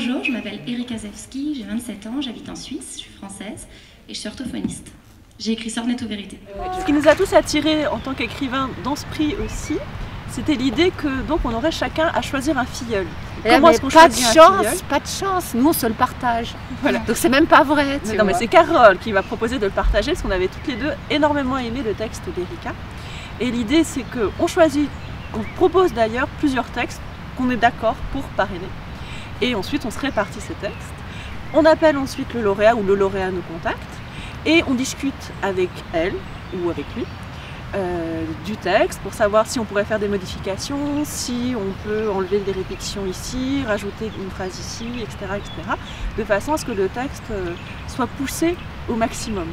Bonjour, je m'appelle Erika Zewski, j'ai 27 ans, j'habite en Suisse, je suis française et je suis orthophoniste. J'ai écrit Sornettes aux vérités. Ce qui nous a tous attirés en tant qu'écrivains dans ce prix aussi, c'était l'idée que donc on aurait chacun à choisir un filleul. Comment est-ce qu'on choisit un filleul ? Pas de chance, nous on se le partage. Voilà. Donc c'est même pas vrai. Non mais c'est Carole qui va proposer de le partager parce qu'on avait toutes les deux énormément aimé le texte d'Erika. Et l'idée c'est qu'on choisit, on propose d'ailleurs plusieurs textes qu'on est d'accord pour parrainer. Et ensuite on se répartit ces textes. On appelle ensuite le lauréat ou le lauréat nous contacte et on discute avec elle ou avec lui du texte pour savoir si on pourrait faire des modifications, si on peut enlever des répétitions ici, rajouter une phrase ici, etc. de façon à ce que le texte soit poussé au maximum.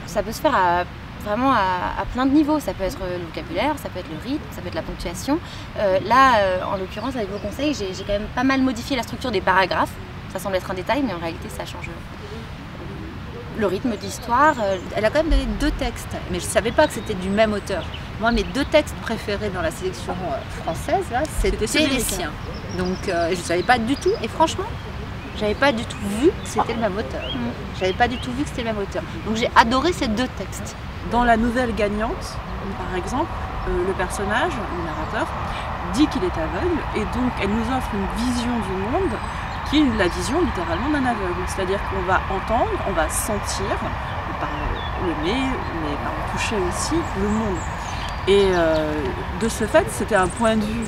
Ça peut se faire vraiment à plein de niveaux. Ça peut être le vocabulaire, ça peut être le rythme, ça peut être la ponctuation. En l'occurrence, avec vos conseils, j'ai quand même pas mal modifié la structure des paragraphes. Ça semble être un détail, mais en réalité, ça change le rythme d'histoire. Elle a quand même donné 2 textes, mais je ne savais pas que c'était du même auteur. Moi, mes 2 textes préférés dans la sélection française, c'était les siens. Donc, je ne savais pas du tout, et franchement, j'avais pas du tout vu que c'était le même auteur. J'avais pas du tout vu que c'était le même auteur. Donc, j'ai adoré ces 2 textes. Dans la nouvelle gagnante, par exemple, le personnage, le narrateur, dit qu'il est aveugle, et donc elle nous offre une vision du monde qui est la vision littéralement d'un aveugle. C'est-à-dire qu'on va entendre, on va sentir, par le nez, mais par le toucher aussi, le monde. Et de ce fait, c'était un point de vue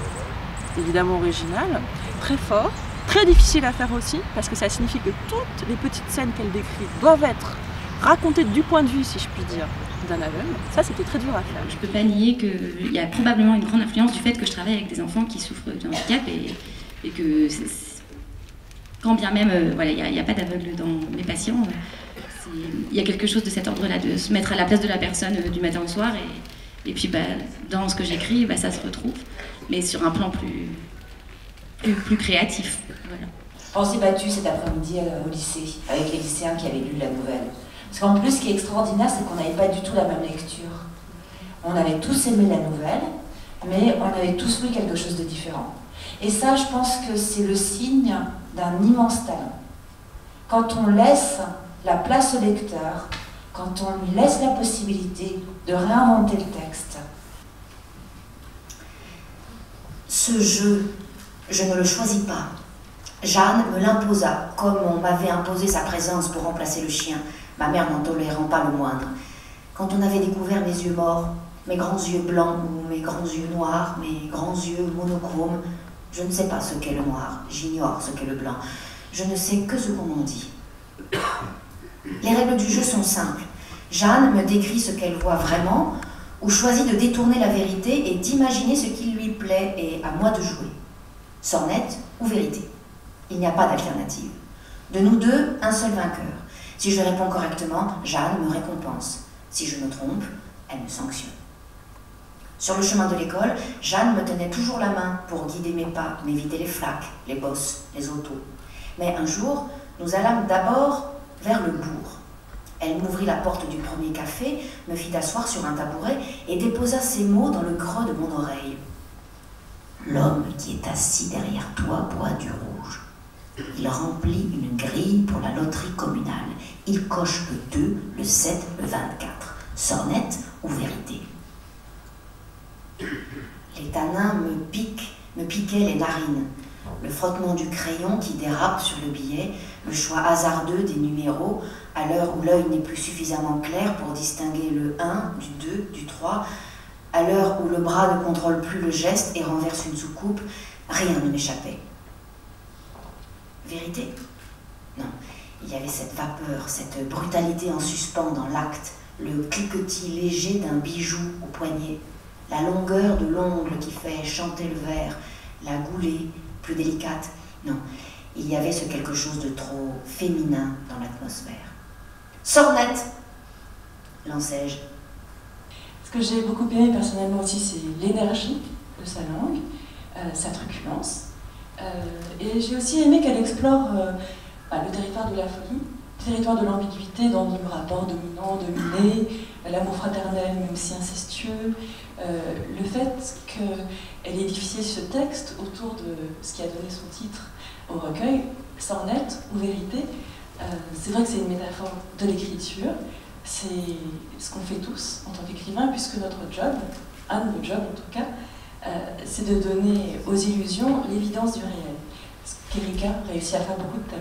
évidemment original, très fort, très difficile à faire aussi, parce que ça signifie que toutes les petites scènes qu'elle décrit doivent être racontées du point de vue, si je puis dire, d'un aveugle. Ça, c'était très dur à faire. Je ne peux pas nier qu'il y a probablement une grande influence du fait que je travaille avec des enfants qui souffrent de handicap et que quand bien même, il n'y a pas d'aveugle dans mes patients, il y a quelque chose de cet ordre-là, de se mettre à la place de la personne du matin au soir, et puis dans ce que j'écris, ça se retrouve, mais sur un plan plus créatif. Voilà. On s'est battu cet après-midi au lycée, avec les lycéens qui avaient lu la nouvelle. Parce qu'en plus, ce qui est extraordinaire, c'est qu'on n'avait pas du tout la même lecture. On avait tous aimé la nouvelle, mais on avait tous lu quelque chose de différent. Et ça, je pense que c'est le signe d'un immense talent. Quand on laisse la place au lecteur, quand on lui laisse la possibilité de réinventer le texte. Ce jeu, je ne le choisis pas. Jeanne me l'imposa, comme on m'avait imposé sa présence pour remplacer le chien, ma mère n'en tolérant pas le moindre. Quand on avait découvert mes yeux morts, mes grands yeux blancs ou mes grands yeux noirs, mes grands yeux monochromes, je ne sais pas ce qu'est le noir, j'ignore ce qu'est le blanc, je ne sais que ce qu'on m'en dit. Les règles du jeu sont simples. Jeanne me décrit ce qu'elle voit vraiment, ou choisit de détourner la vérité et d'imaginer ce qui lui plaît, et à moi de jouer. Sornette ou vérité. Il n'y a pas d'alternative. De nous deux, un seul vainqueur. Si je réponds correctement, Jeanne me récompense. Si je me trompe, elle me sanctionne. Sur le chemin de l'école, Jeanne me tenait toujours la main pour guider mes pas, m'éviter les flaques, les bosses, les autos. Mais un jour, nous allâmes d'abord vers le bourg. Elle m'ouvrit la porte du premier café, me fit asseoir sur un tabouret et déposa ces mots dans le creux de mon oreille. L'homme qui est assis derrière toi boit du rouge. Il remplit une grille pour la loterie communale. Il coche le 2, le 7, le 24. Sornette ou vérité? Les tanins me piquaient les narines. Le frottement du crayon qui dérape sur le billet, le choix hasardeux des numéros, à l'heure où l'œil n'est plus suffisamment clair pour distinguer le 1, du 2, du 3, à l'heure où le bras ne contrôle plus le geste et renverse une soucoupe, rien ne m'échappait. Vérité? Non, il y avait cette vapeur, cette brutalité en suspens dans l'acte, le cliquetis léger d'un bijou au poignet, la longueur de l'ongle qui fait chanter le verre, la goulée plus délicate. Non, il y avait ce quelque chose de trop féminin dans l'atmosphère. Sornette, lançai-je. Ce que j'ai beaucoup aimé personnellement aussi, c'est l'énergie de sa langue, sa truculence. Et j'ai aussi aimé qu'elle explore le territoire de la folie, le territoire de l'ambiguïté dans le rapport dominant-dominé, l'amour fraternel mais aussi incestueux, le fait qu'elle édifiait ce texte autour de ce qui a donné son titre au recueil, sans lettres ou vérité. C'est vrai que c'est une métaphore de l'écriture, c'est ce qu'on fait tous en tant qu'écrivain, puisque notre job, un de nos jobs en tout cas, c'est de donner aux illusions l'évidence du réel. Ce qu'Erika réussit à faire beaucoup de temps.